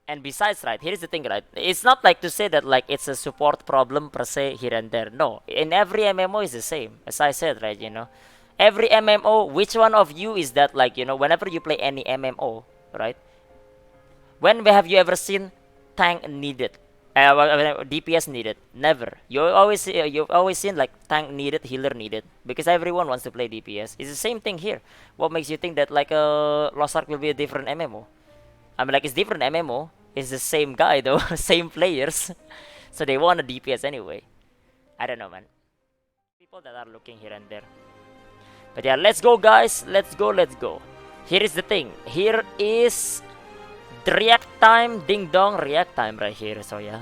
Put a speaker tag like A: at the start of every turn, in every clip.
A: And besides, right, here's the thing, right? It's not like to say that like it's a support problem per se here and there. No, in every MMO is the same. As I said, right, every MMO, which one of you is that like, whenever you play any MMO, right? When have you ever seen tank needed? DPS needed? Never. You've always seen like tank needed, healer needed, because everyone wants to play DPS. It's the same thing here. What makes you think that like Lost Ark will be a different MMO? I mean, like, it's different MMO. It's the same guy though, same players. So they want a DPS anyway. I don't know, man. People that are looking here and there. But yeah, let's go, guys. Let's go, let's go. Here is the thing. Here is the react time, ding dong, react time right here. So yeah,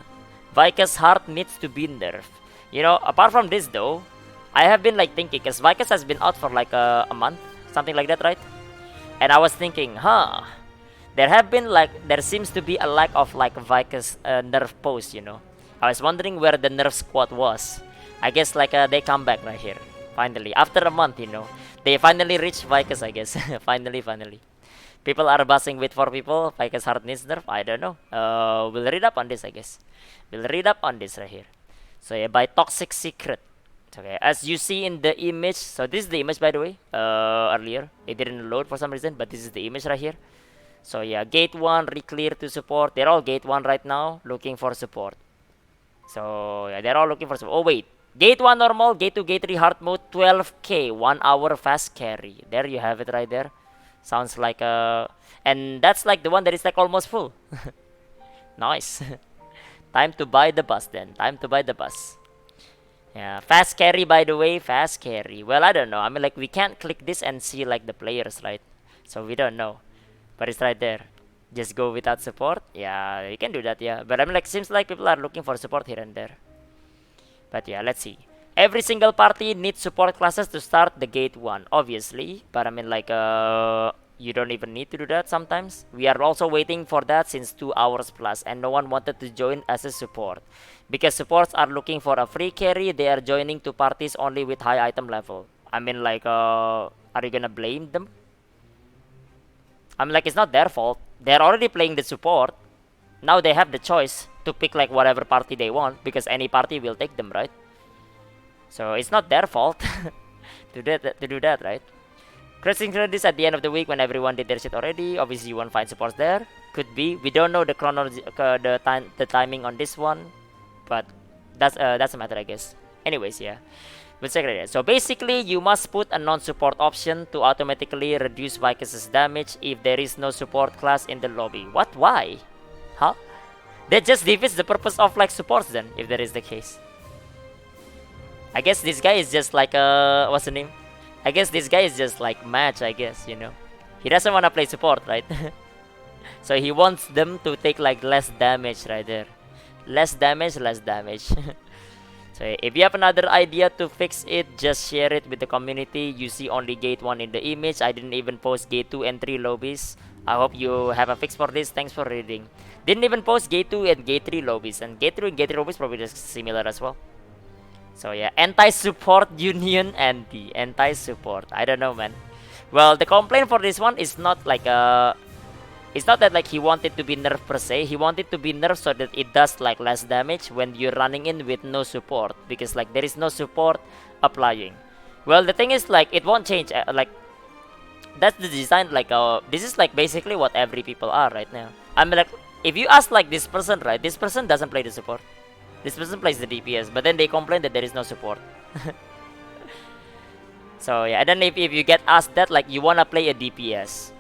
A: Vykas heart needs to be nerfed. Apart from this though, I have been like thinking, because Vykas has been out for like a month, something like that, right? And I was thinking, there seems to be a lack of like Vykas nerf post. I was wondering where the nerf squad was. I guess like they come back right here. Finally, after a month, they finally reached Vykas, I guess. Finally. People are buzzing with 4 people. Vykas heart needs nerf. I don't know. We'll read up on this, I guess. We'll read up on this right here. So yeah, by Toxic Secret. Okay, as you see in the image. So this is the image, by the way. Earlier it didn't load for some reason, but this is the image right here. So yeah, gate 1 re-clear to support. They're all gate 1 right now, looking for support. So yeah, they're all looking for support. Oh wait, gate 1 normal, gate 2, gate 3 hard mode, 12k, 1 hour fast carry. There you have it right there. Sounds like and that's like the one that is like almost full. Nice. Time to buy the bus then. Time to buy the bus. Yeah, fast carry, by the way, fast carry. Well, I don't know. I mean, like, we can't click this and see like the players, right? So we don't know. But it's right there. Just go without support. Yeah, you can do that, yeah. But I mean, like, seems like people are looking for support here and there. But yeah, let's see. Every single party needs support classes to start the gate 1, obviously. But I mean, like, you don't even need to do that sometimes. We are also waiting for that since 2 hours plus, and no one wanted to join as a support. Because supports are looking for a free carry, they are joining to parties only with high item level. I mean, like, are you gonna blame them? I'm like, it's not their fault. They're already playing the support. Now they have the choice to pick like whatever party they want, because any party will take them, right? So it's not their fault to do that, right? Crossing this at the end of the week when everyone did their shit already. Obviously, you won't find supports there. Could be. We don't know the the timing on this one, but that's a matter, I guess. Anyways, yeah. We'll check it out. So basically, you must put a non-support option to automatically reduce Vykas' damage if there is no support class in the lobby. What? Why? Huh? That just defeats the purpose of like supports then, if that is the case. I guess this guy is just like what's the name? I guess this guy is just like match, I guess, He doesn't want to play support, right? So he wants them to take like less damage right there. Less damage, less damage. So if you have another idea to fix it, just share it with the community. You see only gate 1 in the image. I didn't even post gate 2 and 3 lobbies. I hope you have a fix for this. Thanks for reading. Didn't even post gate 2 and gate 3 lobbies. And gate 3 and gate 3 lobbies probably just similar as well. So yeah, anti-support union and the anti-support. I don't know, man. Well, the complaint for this one is not like it's not that like he wanted to be nerfed per se. He wanted to be nerfed so that it does like less damage when you're running in with no support, because like there is no support applying. Well, the thing is like it won't change. Like that's the design. Like this is like basically what every people are right now. I mean, like if you ask like this person, right? This person doesn't play the support. This person plays the DPS, but then they complain that there is no support. So yeah, and then if you get asked that like you wanna play a DPS.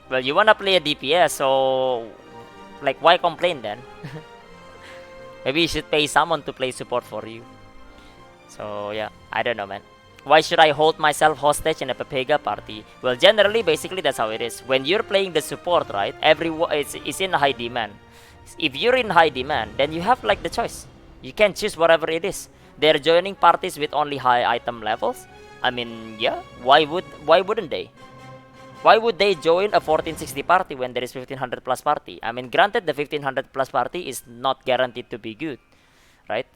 A: Well, you wanna play a DPS, so like why complain then? Maybe you should pay someone to play support for you. So yeah, I don't know, man. Why should I hold myself hostage in a Pepega party? Well, generally, basically that's how it is. When you're playing the support, right? Everyone is in high demand. If you're in high demand, then you have like the choice. You can choose whatever it is. They're joining parties with only high item levels. I mean, yeah, why wouldn't they? Why would they join a 1460 party when there is 1500 plus party? I mean, granted, the 1500 plus party is not guaranteed to be good, right?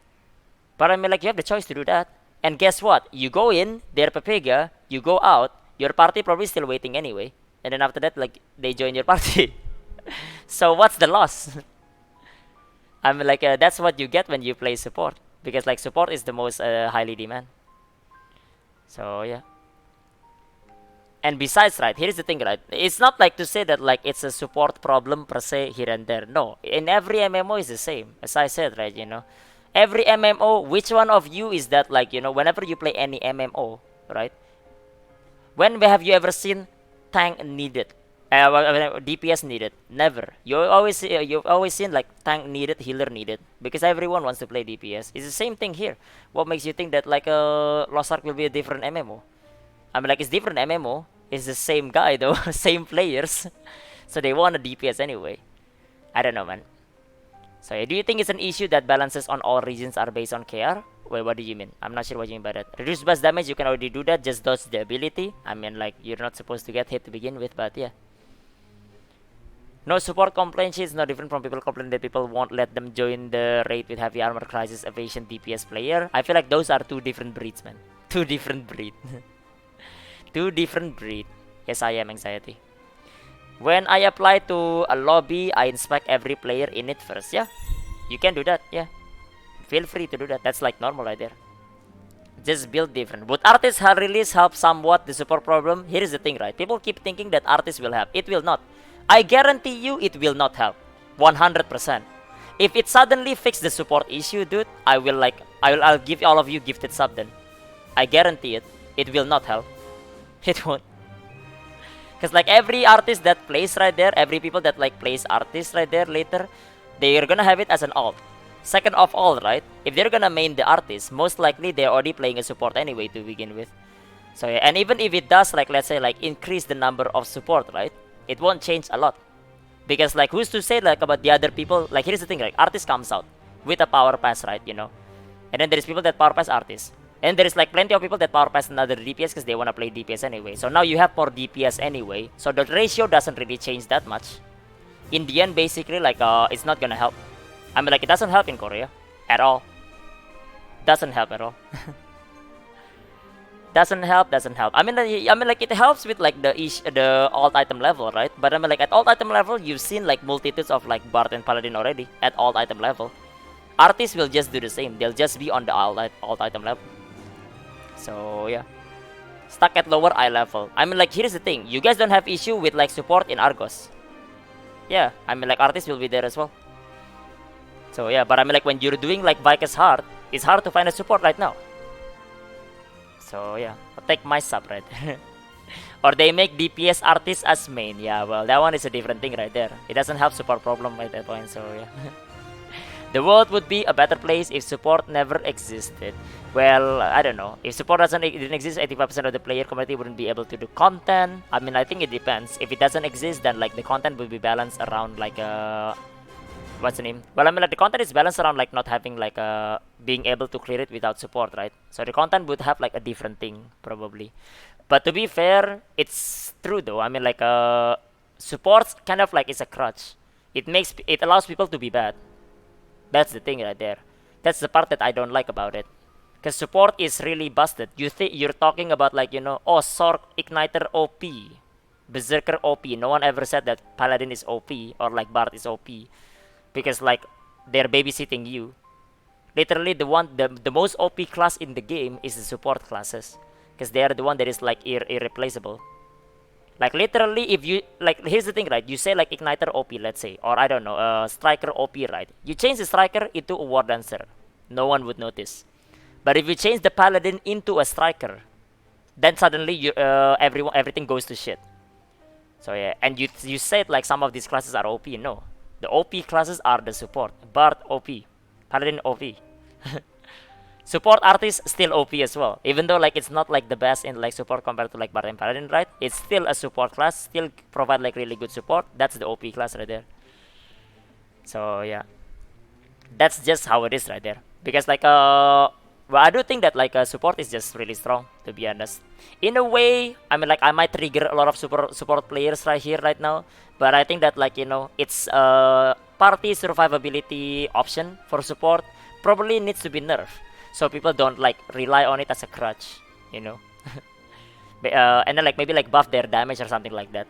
A: But I mean, like, you have the choice to do that. And guess what? You go in, they're Pepega, you go out, your party probably still waiting anyway. And then after that, like, they join your party. So what's the loss? I'm like that's what you get when you play support, because like support is the most highly demand. So yeah. And besides, right, here's the thing, right? It's not like to say that like it's a support problem per se here and there. No, in every MMO is the same. As I said, right, every MMO. Which one of you is that like whenever you play any MMO, right? When have you ever seen tank needed? DPS needed? Never. You've always seen like tank needed, healer needed, because everyone wants to play DPS. It's the same thing here. What makes you think that like Lost Ark will be a different MMO? I mean, like it's different MMO. It's the same guy though, same players, so they want a DPS anyway. I don't know, man. So do you think it's an issue that balances on all regions are based on KR? Wait, what do you mean? I'm not sure what you mean by that. Reduce burst damage, you can already do that. Just dodge the ability. I mean, like you're not supposed to get hit to begin with, but yeah. No support complaint is no different from people complaining that people won't let them join the raid with heavy armor, crisis, evasion, DPS player. I feel like those are two different breeds, man. Two different breed. Two different breed. Yes, I am anxiety. When I apply to a lobby, I inspect every player in it first. Yeah, you can do that. Yeah, feel free to do that. That's like normal right there. Just build different. Would artists release help somewhat the support problem? Here is the thing, right? People keep thinking that artists will help. It will not. I guarantee you, it will not help. 100%. If it suddenly fix the support issue, dude, I'll give all of you gifted sub then. I guarantee it. It will not help. It won't. Because like every artist that plays right there, every people that like plays artists right there later, they are gonna have it as an alt. Second of all, right, if they're gonna main the artist, most likely they're already playing a support anyway to begin with. So yeah, and even if it does like, let's say like increase the number of support, right, it won't change a lot. Because like who's to say like about the other people? Like here's the thing, like artist comes out with a power pass, right, and then there's people that power pass artists. And there is like plenty of people that power pass another DPS because they want to play DPS anyway. So now you have more DPS anyway. So the ratio doesn't really change that much. In the end, basically, like it's not gonna help. I mean, like it doesn't help in Korea at all. Doesn't help at all. Doesn't help. I mean, like it helps with like the alt item level, right? But I mean, like at alt item level, you've seen like multitudes of like Bard and Paladin already at alt item level. Artists will just do the same. They'll just be on the alt item level. So yeah, stuck at lower eye level. I mean, like here's the thing: you guys don't have issue with like support in Argos. Yeah, I mean like artists will be there as well. So yeah, but I mean like when you're doing like Vykas hard, it's hard to find a support right now. So yeah, I'll take my sub right there. Or they make DPS artists as main. Yeah, well that one is a different thing right there. It doesn't have support problem at that point. So yeah. The world would be a better place if support never existed. Well, I don't know. If support didn't exist, 85% of the player community wouldn't be able to do content. I mean, I think it depends. If it doesn't exist, then like the content will be balanced around like what's the name? Well, I mean like the content is balanced around like not having like being able to clear it without support, right? So the content would have like a different thing probably. But to be fair, it's true though. I mean like supports kind of like is a crutch. It allows people to be bad. That's the thing right there. That's the part that I don't like about it. Because support is really busted. You're talking about like, oh, Sork, Igniter OP, Berserker OP. No one ever said that Paladin is OP or like Bard is OP. Because like, they're babysitting you. Literally the most OP class in the game is the support classes. Because they are the one that is like irreplaceable. Like literally, if you like, here's the thing, right? You say like Igniter OP, let's say, or I don't know, Striker OP, right? You change the Striker into a War Dancer, no one would notice. But if you change the Paladin into a Striker, then suddenly everything goes to shit. So yeah, and you said like some of these classes are OP. No, the OP classes are the support. Bard OP, Paladin OP. Support artist still OP as well. Even though like it's not like the best in like support compared to like Bard and Paladin, right? It's still a support class, still provide like really good support. That's the OP class right there. So yeah, that's just how it is right there. Because like well, I do think that like support is just really strong, to be honest. In a way, I mean like I might trigger a lot of support players right here right now, but I think that like it's a party survivability option for support probably needs to be nerfed. So people don't like rely on it as a crutch, and then like maybe like buff their damage or something like that.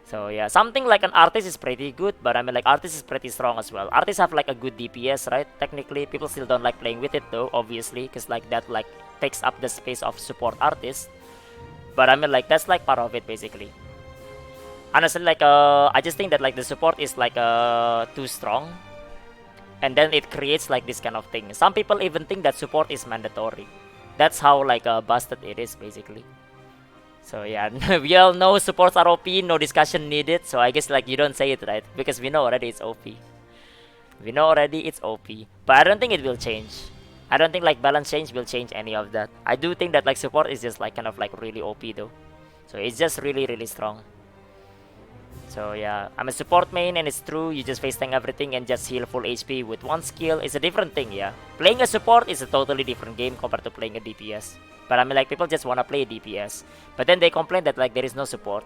A: So yeah, something like an artist is pretty good, but I mean like artist is pretty strong as well. Artists have like a good DPS, right? Technically, people still don't like playing with it though, obviously, because like that like takes up the space of support artists. But I mean like that's like part of it basically. Honestly, like I just think that like the support is like too strong, and then it creates like this kind of thing. Some people even think that support is mandatory. That's how like busted it is basically. So yeah, we all know supports are OP, no discussion needed. So I guess like you don't say it, right? Because we know already it's OP. We know already it's OP. But I don't think it will change. I don't think like balance change will change any of that. I do think that like support is just like kind of like really OP though. So it's just really strong. So yeah, I'm a support main and it's true, you just face tank everything and just heal full HP with one skill is a different thing, yeah. Playing a support is a totally different game compared to playing a DPS. But I mean like people just wanna play DPS. But then they complain that like there is no support,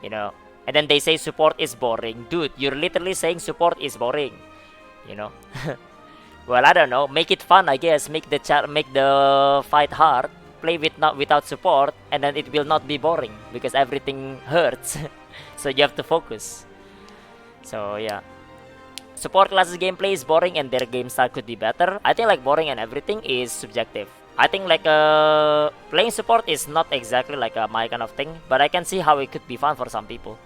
A: you know. And then they say support is boring. Dude, you're literally saying support is boring, you know. Well, I don't know, make it fun I guess, make the fight hard, play without support, and then it will not be boring because everything hurts. So you have to focus. So yeah, support classes gameplay is boring and their game style could be better. I think like boring and everything is subjective. I think like playing support is not exactly like my kind of thing, but I can see how it could be fun for some people.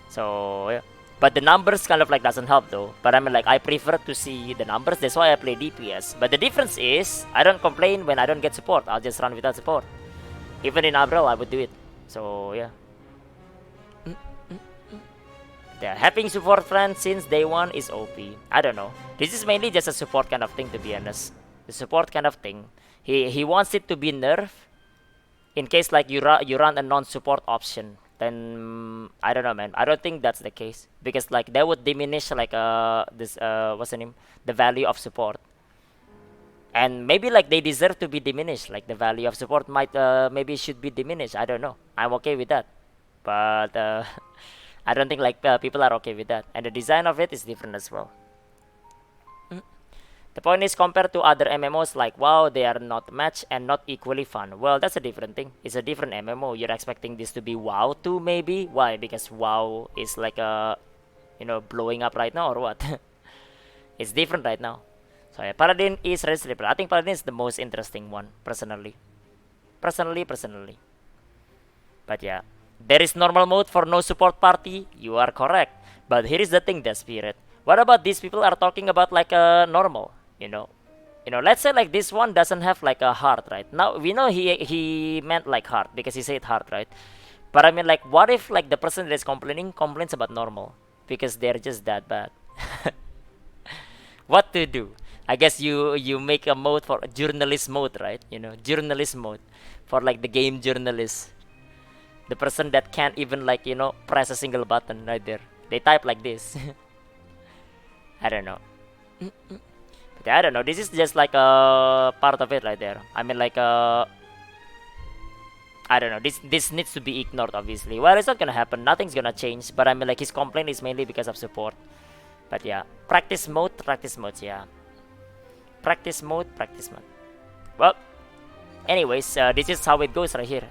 A: So yeah, but the numbers kind of like doesn't help though. But I mean like I prefer to see the numbers, that's why I play DPS. But the difference is I don't complain when I don't get support. I'll just run without support. Even in Abril I would do it. So yeah. Yeah, having support friends since day one is OP. I don't know. This is mainly just a support kind of thing, to be honest. The support kind of thing. He wants it to be nerf. In case like you run a non-support option, then I don't know, man. I don't think that's the case because like that would diminish like this what's the name? The value of support. And maybe like they deserve to be diminished. Like the value of support might maybe should be diminished. I don't know. I'm okay with that, but. I don't think like people are okay with that, and the design of it is different as well. The point is compared to other MMOs like WoW, they are not matched and not equally fun. Well, that's a different thing. It's a different MMO. You're expecting this to be WoW too, maybe? Why? Because WoW is like blowing up right now or what? It's different right now. So yeah, Paladin is reasonable. I think Paladin is the most interesting one, personally. Personally. But yeah. There is normal mode for no support party. You are correct. But here is the thing, the spirit. What about these people are talking about like a normal, you know? Let's say like this one doesn't have like a heart, right? Now we know he meant like heart because he said heart, right? But I mean like what if like the person that is complaining complains about normal because they're just that bad? What to do? I guess you make a mode for journalist mode, right? Journalist mode for like the game journalist. The person that can't even like press a single button right there. They type like this. I don't know. But I don't know. This is just like a part of it right there. I mean like I don't know. This needs to be ignored obviously. Well, it's not gonna happen. Nothing's gonna change. But I mean like his complaint is mainly because of support. But yeah, practice mode. Yeah. Practice mode. Well, anyways, this is how it goes right here.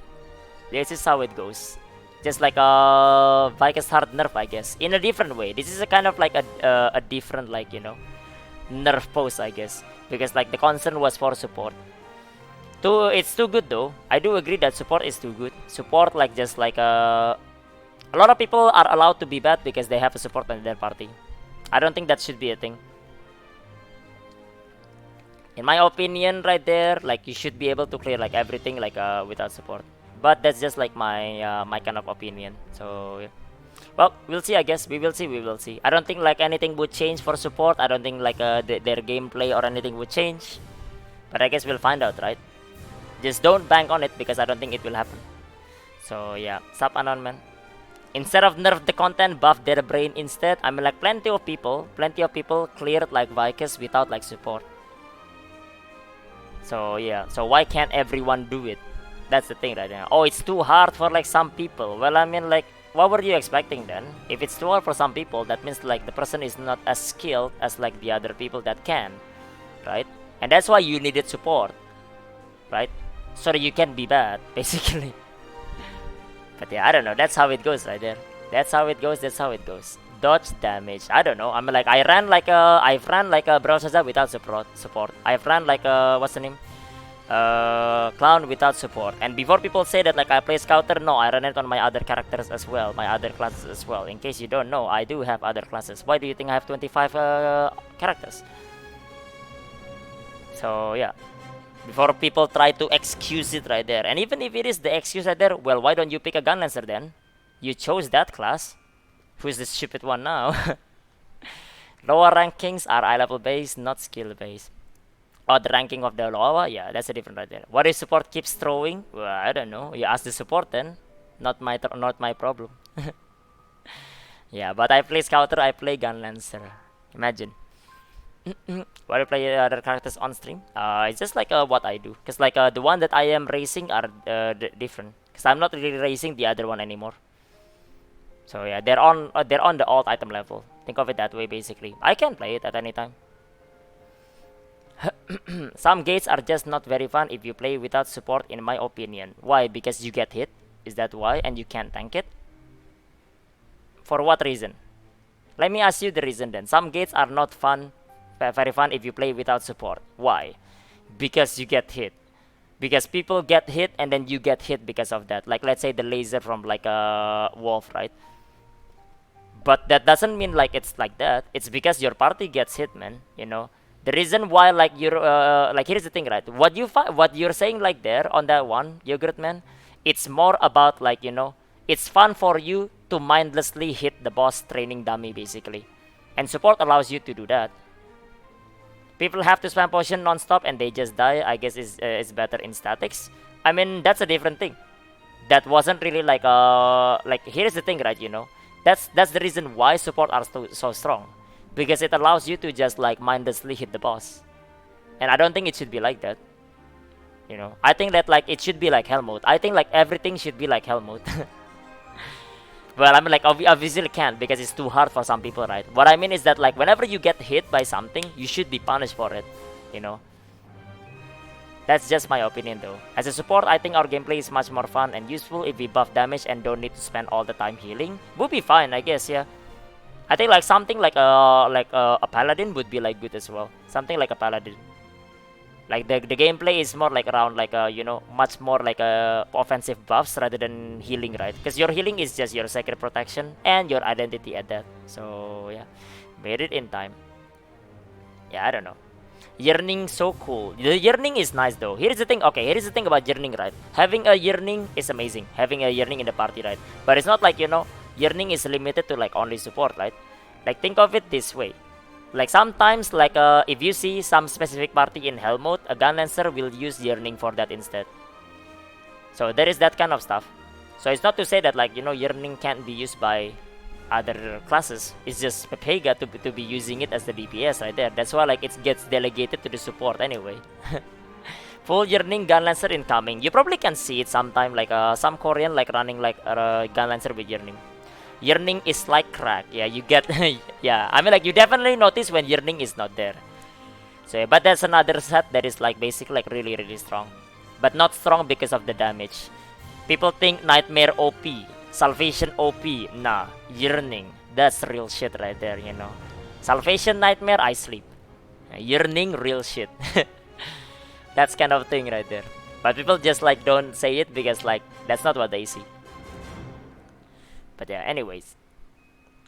A: This is how it goes. Just like a Vykas hard nerf, I guess. In a different way. This is a kind of like a different like, nerf pose, I guess. Because like the concern was for support. It's too good though. I do agree that support is too good. Support like just like a lot of people are allowed to be bad because they have a support on their party. I don't think that should be a thing. In my opinion right there, like you should be able to clear like everything like without support. But that's just like my my kind of opinion. So yeah. Well, we'll see. I guess we will see. I don't think like anything would change for support. I don't think like their gameplay or anything would change. But I guess we'll find out, right? Just don't bank on it because I don't think it will happen. So yeah, sub anon man. Instead of nerf the content, buff their brain instead. I mean like plenty of people cleared like Vykas without like support. So yeah, so why can't everyone do it? That's the thing right now. Oh, it's too hard for like some people. Well, I mean like, what were you expecting then? If it's too hard for some people, that means like the person is not as skilled as like the other people that can, right? And that's why you needed support, right? So that you can be bad, basically. But yeah, I don't know. That's how it goes right there. That's how it goes. That's how it goes. Dodge damage. I don't know. I'm like I've ran like a Browser without support. I've ran like a what's the name? Clown without support. And before people say that like I play Scouter, no, I run it on my other characters as well, my other classes as well. In case you don't know, I do have other classes. Why do you think I have 25 characters? So yeah, before people try to excuse it right there, and even if it is the excuse right there, well, why don't you pick a gun lancer then? You chose that class. Who's the stupid one now? Lower rankings are eye level based, not skill based. Oh, the ranking of the lower, yeah, that's a different right there. What if support keeps throwing? Well, I don't know. You ask the support then. Not my problem. Yeah, but I play Scouter, I play Gun Lancer. Imagine. Why do you play other characters on stream? It's just like what I do. Cause like the one that I am racing are different. Cause I'm not really racing the other one anymore. So yeah, they're on the alt item level. Think of it that way basically. I can play it at any time. Some gates are just not very fun if you play without support, in my opinion. Why? Because you get hit. Is that why? And you can't tank it? For what reason? Let me ask you the reason then. Some gates are not fun, very fun if you play without support. Why? Because you get hit. Because people get hit and then you get hit because of that. Like let's say the laser from like a wolf, right? But that doesn't mean like it's like that. It's because your party gets hit, man. You know. The reason why like you're like here's the thing, right? What you're saying like there on that one, Yogurt Man, it's more about like, you know, it's fun for you to mindlessly hit the boss training dummy basically. And support allows you to do that. People have to spam potion non-stop and they just die. I guess is better in statics. I mean, that's a different thing. That wasn't really like here's the thing, right, you know. That's the reason why support are so strong. Because it allows you to just like mindlessly hit the boss. And I don't think it should be like that. You know, I think that like it should be like hell mode. I think like everything should be like hell mode. Well, I mean like obviously can't because it's too hard for some people, right? What I mean is that like whenever you get hit by something, you should be punished for it. You know. That's just my opinion though. As a support, I think our gameplay is much more fun and useful if we buff damage and don't need to spend all the time healing. Would be fine, I guess, yeah. I think like something like a paladin would be like good as well. Something like a paladin. Like the gameplay is more like around like you know, much more like offensive buffs rather than healing, right? Because your healing is just your sacred protection and your identity at that. So yeah, made it in time. Yeah, I don't know. Yearning so cool. The yearning is nice though. Here's the thing. Okay, here's the thing about yearning, right? Having a yearning is amazing. Having a yearning in the party, right? But it's not like, you know, yearning is limited to like only support, right? Like think of it this way. Like sometimes like if you see some specific party in hell mode, a gun lancer will use yearning for that instead. So there is that kind of stuff. So it's not to say that like, you know, yearning can't be used by other classes. It's just Pepega to be using it as the DPS right there. That's why like it gets delegated to the support anyway. Full yearning gun lancer incoming. You probably can see it sometime like some Korean like running like a gun lancer with yearning. Yearning is like crack. Yeah, you get yeah. I mean like you definitely notice when yearning is not there. So yeah, but that's another set that is like basically like really strong, but not strong because of the damage. People think Nightmare OP, Salvation OP. Nah, Yearning. That's real shit right there, you know. Salvation Nightmare, I sleep. Yearning, real shit. That's kind of thing right there. But people just like don't say it because like that's not what they see. But yeah, anyways,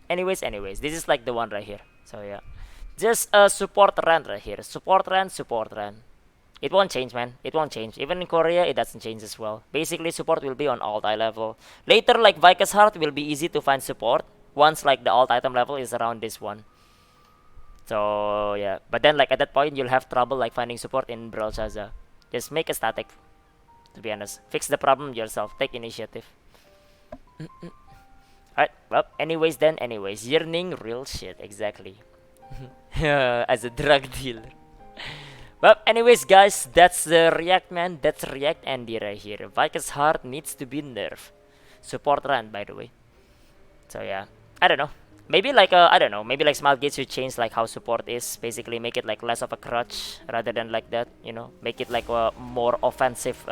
A: this is like the one right here. So yeah, just a support run right here. Support run. It won't change, man. It won't change. Even in Korea, it doesn't change as well. Basically, support will be on alt eye level. Later, like Vykas Heart will be easy to find support once like the alt item level is around this one. So yeah, but then like at that point, you'll have trouble like finding support in Brawl Shaza. Just make a static. To be honest, fix the problem yourself. Take initiative. Alright, well, anyways, yearning real shit, exactly. As a drug dealer. Well, anyways, guys, that's the react, man. That's react Andy right here. Vykas Heart needs to be nerfed. Support run, by the way. So yeah, I don't know. Maybe like I don't know. Maybe like Smile Gates should change like how support is. Basically, make it like less of a crutch rather than like that. You know, make it like a more offensive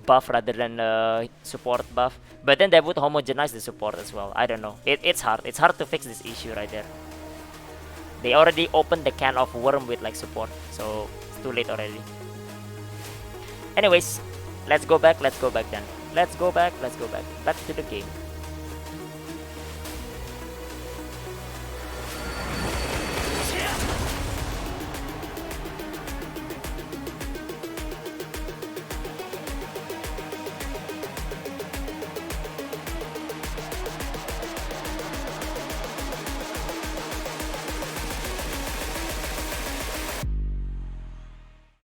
A: buff rather than support buff. But then they would homogenize the support as well. I don't know. It's hard. It's hard to fix this issue right there. They already opened the can of worm with like support, so it's too late already. Anyways, let's go back then. Let's go back to the game.